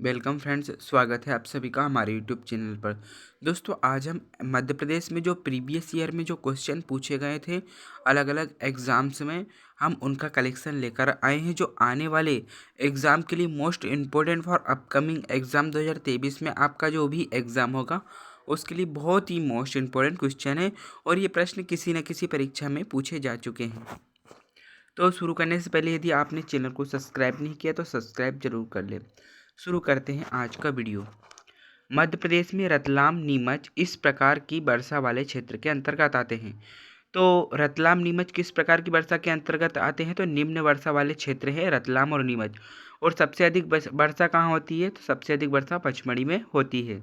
Welcome friends, स्वागत है आप सभी का हमारे यूट्यूब चैनल पर। दोस्तों, आज हम मध्य प्रदेश में जो प्रीवियस ईयर में जो क्वेश्चन पूछे गए थे अलग अलग एग्ज़ाम्स में, हम उनका कलेक्शन लेकर आए हैं जो आने वाले एग्ज़ाम के लिए most important for upcoming exam 2023 में आपका जो भी एग्ज़ाम होगा उसके लिए बहुत ही मोस्ट इम्पोर्टेंट क्वेश्चन है और ये प्रश्न किसी न किसी परीक्षा में पूछे जा चुके हैं। तो शुरू करने से पहले यदि आपने चैनल को सब्सक्राइब नहीं किया तो सब्सक्राइब जरूर कर लें। शुरू करते हैं आज का वीडियो। मध्य प्रदेश में रतलाम, नीमच इस प्रकार की वर्षा वाले क्षेत्र के अंतर्गत आते हैं। तो रतलाम, नीमच किस प्रकार की वर्षा के अंतर्गत आते हैं? तो निम्न वर्षा वाले क्षेत्र है रतलाम और नीमच। और सबसे अधिक वर्षा कहाँ होती है? तो सबसे अधिक वर्षा पचमढ़ी में होती है।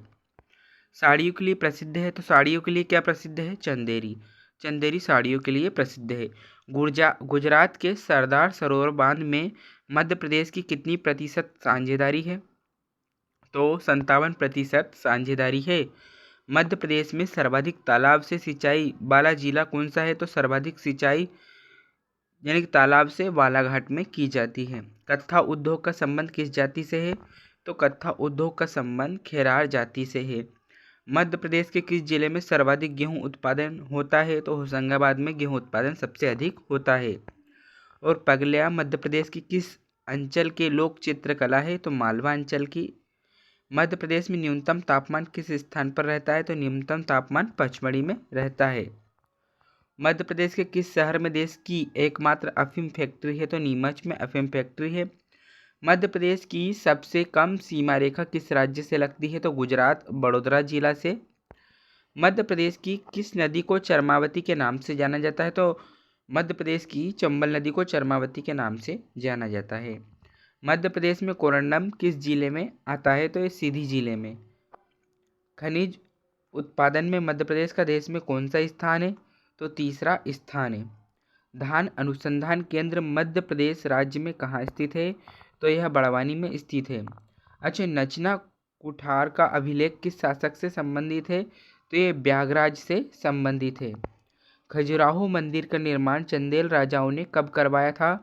साड़ियों के लिए प्रसिद्ध है, तो साड़ियों के लिए क्या प्रसिद्ध है? चंदेरी। चंदेरी साड़ियों के लिए प्रसिद्ध है। गुजरात के सरदार सरोवर बांध में मध्य प्रदेश की कितनी प्रतिशत साझेदारी है? तो 57% साझेदारी है। मध्य प्रदेश में सर्वाधिक तालाब से सिंचाई वाला जिला कौन सा है? तो सर्वाधिक सिंचाई यानी कि तालाब से बालाघाट में की जाती है। कत्था उद्योग का संबंध किस जाति से है? तो कत्था उद्योग का संबंध खेरार जाति से है। मध्य प्रदेश के किस जिले में सर्वाधिक गेहूं उत्पादन होता है? तो होशंगाबाद में गेहूं उत्पादन सबसे अधिक होता है। और पगलिया मध्य प्रदेश की किस अंचल के लोक चित्रकला है? तो मालवा अंचल की। मध्य प्रदेश में न्यूनतम तापमान किस स्थान पर रहता है? तो न्यूनतम तापमान पचमढ़ी में रहता है। मध्य प्रदेश के किस शहर में देश की एकमात्र अफीम फैक्ट्री है? तो नीमच में अफीम फैक्ट्री है। मध्य प्रदेश की सबसे कम सीमा रेखा किस राज्य से लगती है? तो गुजरात बड़ोदरा जिला से। मध्य प्रदेश की किस नदी को चरमावती के नाम से जाना जाता है? तो मध्य प्रदेश की चंबल नदी को चरमावती के नाम से जाना जाता है। मध्य प्रदेश में कोरंडम किस जिले में आता है? तो ये सीधी जिले में। खनिज उत्पादन में मध्य प्रदेश का देश में कौन सा स्थान है? तो तीसरा स्थान है। धान अनुसंधान केंद्र मध्य प्रदेश राज्य में कहाँ स्थित है? तो यह बड़वानी में स्थित है। अच्छा, नचना कुठार का अभिलेख किस शासक से संबंधित है? तो ये ब्यागराज से संबंधित है। खजुराहो मंदिर का निर्माण चंदेल राजाओं ने कब करवाया था?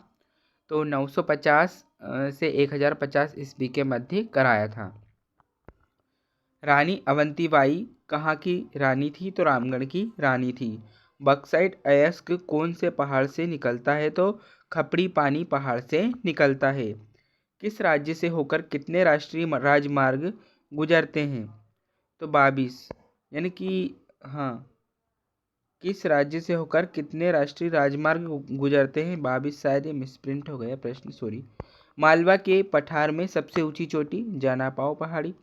तो 950 से 1050 ईस्वी के मध्य कराया था। रानी अवंतीबाई कहाँ की रानी थी? तो रामगढ़ की रानी थी। बक्साइट अयस्क कौन से पहाड़ से निकलता है? तो खपड़ी पानी पहाड़ से निकलता है। किस राज्य से होकर कितने राष्ट्रीय राजमार्ग गुजरते हैं? तो 22 यानी कि हाँ, किस राज्य से होकर कितने राष्ट्रीय राजमार्ग गुजरते हैं? 22 शायद ये मिसप्रिंट हो गया प्रश्न, सॉरी। मालवा के पठार में सबसे ऊंची चोटी जानापाव पहाड़ी।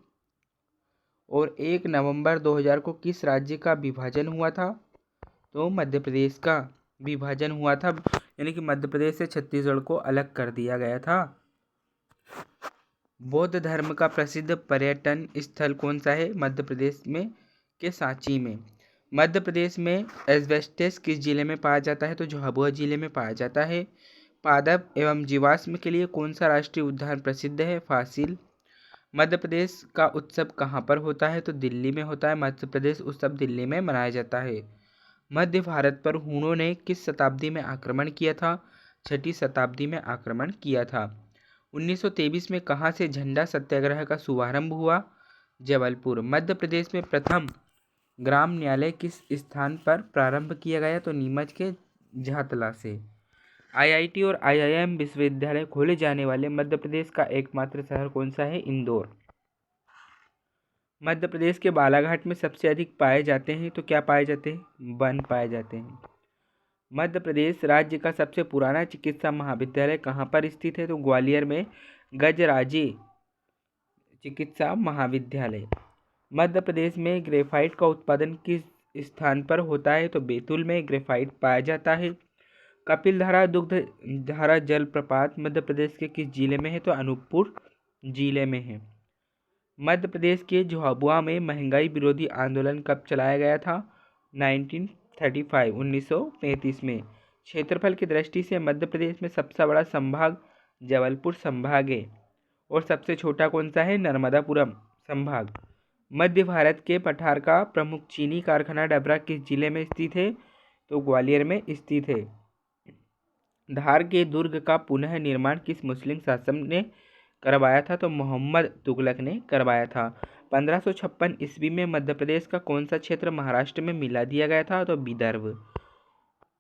और 1 नवंबर 2000 को किस राज्य का विभाजन हुआ था? तो मध्य प्रदेश का विभाजन हुआ था, यानी कि मध्य प्रदेश से छत्तीसगढ़ को अलग कर दिया गया था। बौद्ध धर्म का प्रसिद्ध पर्यटन स्थल कौन सा है? मध्य प्रदेश में के सांची में। मध्य प्रदेश में एस्बेस्टस किस जिले में पाया जाता है? तो झाबुआ जिले में पाया जाता है। पादप एवं जीवाश्म के लिए कौन सा राष्ट्रीय उद्यान प्रसिद्ध है? फासिल। मध्य प्रदेश का उत्सव कहाँ पर होता है? तो दिल्ली में होता है। मध्य प्रदेश उत्सव दिल्ली में मनाया जाता है। मध्य भारत पर हूणों ने किस शताब्दी में आक्रमण किया था? 6ठी शताब्दी में आक्रमण किया था। 1923 में कहाँ से झंडा सत्याग्रह का शुभारंभ हुआ? जबलपुर। मध्य प्रदेश में प्रथम ग्राम न्यायालय किस स्थान पर प्रारंभ किया गया? तो नीमच के झातला से। आईआईटी और आईआईएम विश्वविद्यालय खोले जाने वाले मध्य प्रदेश का एकमात्र शहर कौन सा है? इंदौर। मध्य प्रदेश के बालाघाट में सबसे अधिक पाए जाते हैं, तो क्या पाए जाते हैं? वन पाए जाते हैं। मध्य प्रदेश राज्य का सबसे पुराना चिकित्सा महाविद्यालय कहाँ पर स्थित है? तो ग्वालियर में गजराजे चिकित्सा महाविद्यालय। मध्य प्रदेश में ग्रेफाइट का उत्पादन किस स्थान पर होता है? तो बैतूल में ग्रेफाइट पाया जाता है। कपिलधारा दुग्ध धारा जलप्रपात मध्य प्रदेश के किस जिले में है? तो अनूपपुर जिले में है। मध्य प्रदेश के झाबुआ में महंगाई विरोधी आंदोलन कब चलाया गया था? 1935 में। क्षेत्रफल की दृष्टि से मध्य प्रदेश में सबसे बड़ा संभाग जबलपुर संभाग है और सबसे छोटा कौन सा है? नर्मदापुरम संभाग। मध्य भारत के पठार का प्रमुख चीनी कारखाना डबरा किस जिले में स्थित है? तो ग्वालियर में स्थित है। धार के दुर्ग का पुनः निर्माण किस मुस्लिम शासक ने करवाया था? तो मोहम्मद तुगलक ने करवाया था। 1556 ईस्वी में मध्य प्रदेश का कौन सा क्षेत्र महाराष्ट्र में मिला दिया गया था? तो विदर्भ।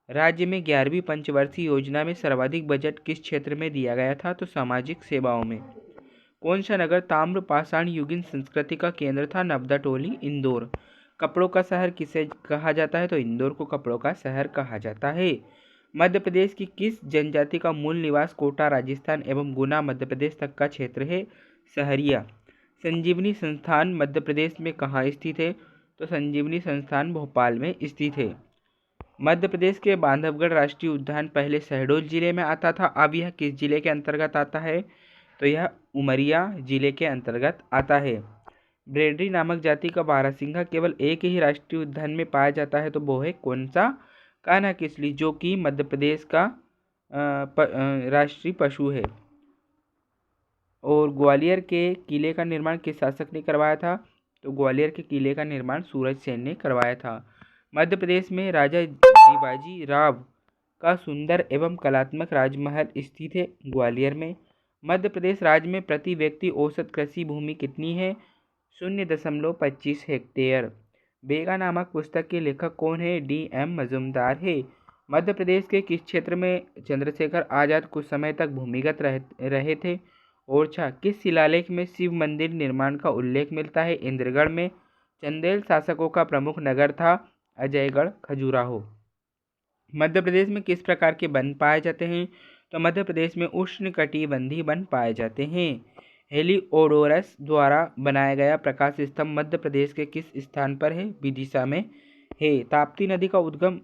राज्य में 11वीं पंचवर्षीय योजना में सर्वाधिक बजट किस क्षेत्र में दिया गया था? तो सामाजिक सेवाओं में। कौन सा नगर ताम्र पाषाण युगीन संस्कृति का केंद्र था? नवदा इंदौर। कपड़ों का शहर किसे कहा जाता है? तो इंदौर को कपड़ों का शहर कहा जाता है। मध्य प्रदेश की किस जनजाति का मूल निवास कोटा राजस्थान एवं गुना मध्य प्रदेश तक का क्षेत्र है? सहरिया। संजीवनी संस्थान मध्य प्रदेश में कहाँ स्थित है? तो संजीवनी संस्थान भोपाल में स्थित है। मध्य प्रदेश के बांधवगढ़ राष्ट्रीय उद्यान पहले शहडोल जिले में आता था, अब यह किस जिले के अंतर्गत आता है? तो यह उमरिया जिले के अंतर्गत आता है। ब्रेडरी नामक जाति का बारहसिंघा केवल एक ही राष्ट्रीय उद्यान में पाया जाता है, तो वो है कौन सा? कान्हा किसली, जो कि मध्य प्रदेश का राष्ट्रीय पशु है। और ग्वालियर के किले का निर्माण किस शासक ने करवाया था? तो ग्वालियर के किले का निर्माण सूरज सेन ने करवाया था। मध्य प्रदेश में राजा शिवाजी राव का सुंदर एवं कलात्मक राजमहल स्थित है ग्वालियर में। मध्य प्रदेश राज्य में प्रति व्यक्ति औसत कृषि भूमि कितनी है? 0.25 हेक्टेयर। बेगा नामक पुस्तक के लेखक कौन है? D.M. मजूमदार है। मध्य प्रदेश के किस क्षेत्र में चंद्रशेखर आजाद कुछ समय तक भूमिगत रहे थे? ओरछा। किस शिलालेख में शिव मंदिर निर्माण का उल्लेख मिलता है? इंद्रगढ़ में। चंदेल शासकों का प्रमुख नगर था? अजयगढ़ खजुराहो। मध्य प्रदेश में किस प्रकार के वन पाए जाते हैं? तो मध्य प्रदेश में उष्णकटिबंधीय वन पाए जाते हैं। हेलिओडोरस द्वारा बनाया गया प्रकाश स्तंभ मध्य प्रदेश के किस स्थान पर है? विदिशा में है। ताप्ती नदी का उद्गम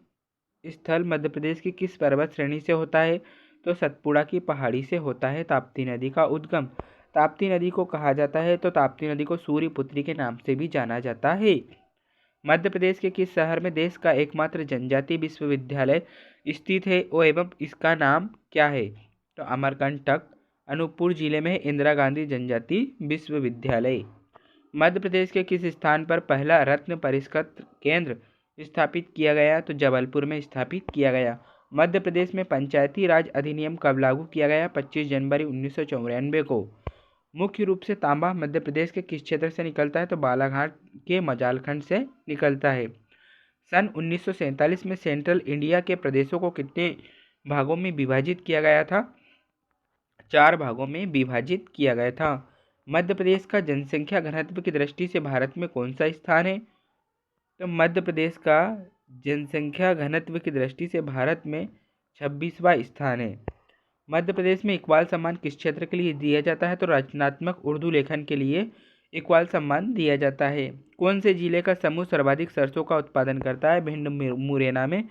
स्थल मध्य प्रदेश की किस पर्वत श्रेणी से होता है? तो सतपुड़ा की पहाड़ी से होता है ताप्ती नदी का उद्गम। ताप्ती नदी को कहा जाता है? तो ताप्ती नदी को सूर्यपुत्री के नाम से भी जाना जाता है। मध्य प्रदेश के किस शहर में देश का एकमात्र जनजातीय विश्वविद्यालय स्थित है और एवं इसका नाम क्या है? तो अमरकंटक। अनूपपुर जिले में इंदिरा गांधी जनजातीय विश्वविद्यालय। मध्य प्रदेश के किस स्थान पर पहला रत्न परिष्कृत केंद्र स्थापित किया गया? तो जबलपुर में स्थापित किया गया। मध्य प्रदेश में पंचायती राज अधिनियम कब लागू किया गया? 25 जनवरी 1994 को। मुख्य रूप से तांबा मध्य प्रदेश के किस क्षेत्र से निकलता है? तो बालाघाट के मजालखंड से निकलता है। सन 1947 में सेंट्रल इंडिया के प्रदेशों को कितने भागों में विभाजित किया गया था? 4 भागों में विभाजित किया गया था। मध्य प्रदेश का जनसंख्या घनत्व की दृष्टि से भारत में कौन सा स्थान है? तो मध्य प्रदेश का जनसंख्या घनत्व की दृष्टि से भारत में 26वां स्थान है। मध्य प्रदेश में इकबाल सम्मान किस क्षेत्र के लिए दिया जाता है? तो रचनात्मक उर्दू लेखन के लिए इकबाल सम्मान दिया जाता है। कौन से जिले का समूह सर्वाधिक सरसों का उत्पादन करता है? भिंड मुरैना में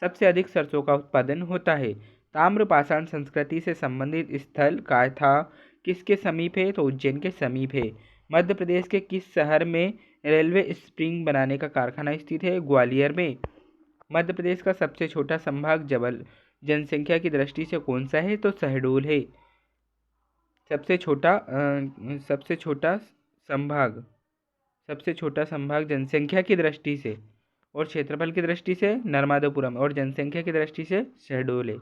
सबसे अधिक सरसों का उत्पादन होता है। ताम्रपाषाण संस्कृति से संबंधित स्थल काथा किसके समीप है? तो उज्जैन के समीप है। मध्य प्रदेश के किस शहर में रेलवे स्प्रिंग बनाने का कारखाना स्थित है? ग्वालियर में। मध्य प्रदेश का सबसे छोटा संभाग जनसंख्या की दृष्टि से कौन सा है? तो शहडोल है। सबसे छोटा संभाग जनसंख्या की दृष्टि से और क्षेत्रफल की दृष्टि से नर्मदापुरम और जनसंख्या की दृष्टि से शहडोल है।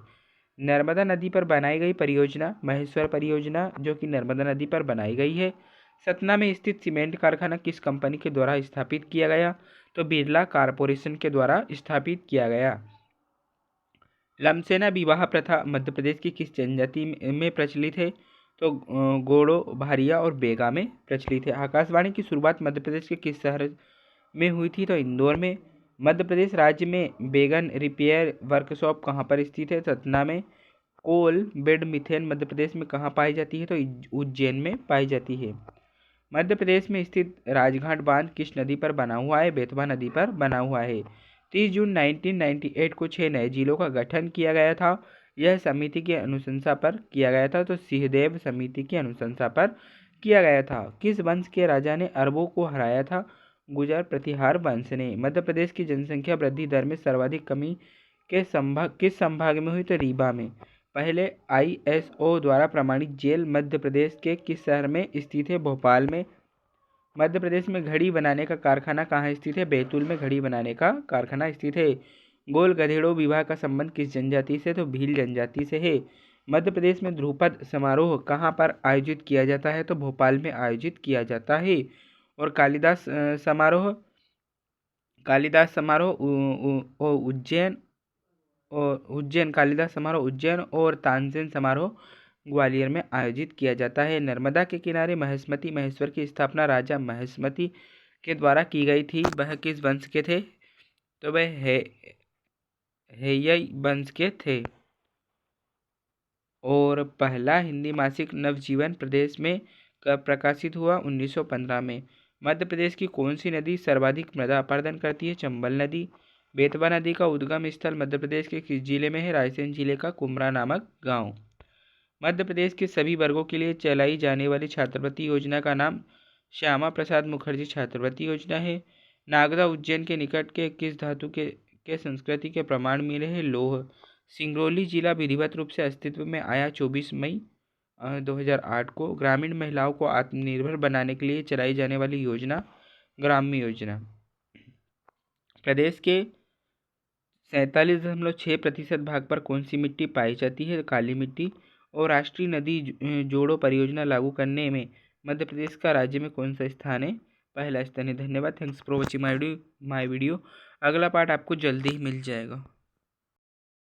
नर्मदा नदी पर बनाई गई परियोजना महेश्वर परियोजना, जो कि नर्मदा नदी पर बनाई गई है। सतना में स्थित सीमेंट कारखाना किस कंपनी के द्वारा स्थापित किया गया? तो बिरला कॉरपोरेशन के द्वारा स्थापित किया गया। लमसेना विवाह प्रथा मध्य प्रदेश की किस जनजाति में प्रचलित है? तो गोड़ो, भारिया और बेगा में प्रचलित है। आकाशवाणी की शुरुआत मध्य प्रदेश के किस शहर में हुई थी? तो इंदौर में। मध्य प्रदेश राज्य में बेगन रिपेयर वर्कशॉप कहाँ पर स्थित है? सतना में। Coal bed methane Madhya Pradesh में कहाँ पाई जाती है? तो उज्जैन में पाई जाती है। मध्य प्रदेश में स्थित राजघाट बांध किस नदी पर बना हुआ है? बेतवा नदी पर बना हुआ है। 30 जून 1998 को 6 नए जिलों का गठन किया गया था। यह समिति की अनुशंसा पर किया गया था। तो सिंहदेव समिति की अनुशंसा पर किया गया था। किस वंश के राजा ने अरबों को हराया था? गुजर प्रतिहार वंश ने। मध्य प्रदेश की जनसंख्या वृद्धि दर में सर्वाधिक कमी किस संभाग में हुई? तो रीवा में। पहले ISO द्वारा प्रमाणित जेल मध्य प्रदेश के किस शहर में स्थित है? भोपाल में। मध्य प्रदेश में घड़ी बनाने का कारखाना कहाँ स्थित है? बैतूल में घड़ी बनाने का कारखाना स्थित है। गोल गधेड़ों विवाह का संबंध किस जनजाति से? तो भील जनजाति से है। मध्य प्रदेश में ध्रुपद समारोह कहाँ पर आयोजित किया जाता है? तो भोपाल में आयोजित किया जाता है। और कालिदास समारोह उज्जैन कालिदास समारोह उज्जैन और तानसेन समारोह ग्वालियर में आयोजित किया जाता है। नर्मदा के किनारे महेश्मती महेश्वर की स्थापना राजा महेश्मती के द्वारा की गई थी। वह किस वंश के थे? तो वह हेय्य वंश के थे। और पहला हिंदी मासिक नवजीवन प्रदेश में कब प्रकाशित हुआ? 1915 में। मध्य प्रदेश की कौन सी नदी सर्वाधिक मृदा अपरदन करती है? चंबल नदी। बेतवा नदी का उद्गम स्थल मध्य प्रदेश के किस जिले में है? रायसेन जिले का कुमरा नामक गांव। मध्य प्रदेश के सभी वर्गों के लिए चलाई जाने वाली छात्रवृत्ति योजना का नाम श्यामा प्रसाद मुखर्जी छात्रवृत्ति योजना है। नागदा उज्जैन के निकट के किस धातु के संस्कृति के प्रमाण मिले हैं? लौह। सिंगरौली जिला विधिवत रूप से अस्तित्व में आया 24 मई 2008 को। ग्रामीण महिलाओं को आत्मनिर्भर बनाने के लिए चलाई जाने वाली योजना ग्राम्य योजना। प्रदेश के 47.6% भाग पर कौन सी मिट्टी पाई जाती है? काली मिट्टी। और राष्ट्रीय नदी जोड़ो परियोजना लागू करने में मध्य प्रदेश का राज्य में कौन सा स्थान है? पहला स्थान है। धन्यवाद। Thanks for watching my video. अगला पार्ट आपको जल्दी ही मिल जाएगा।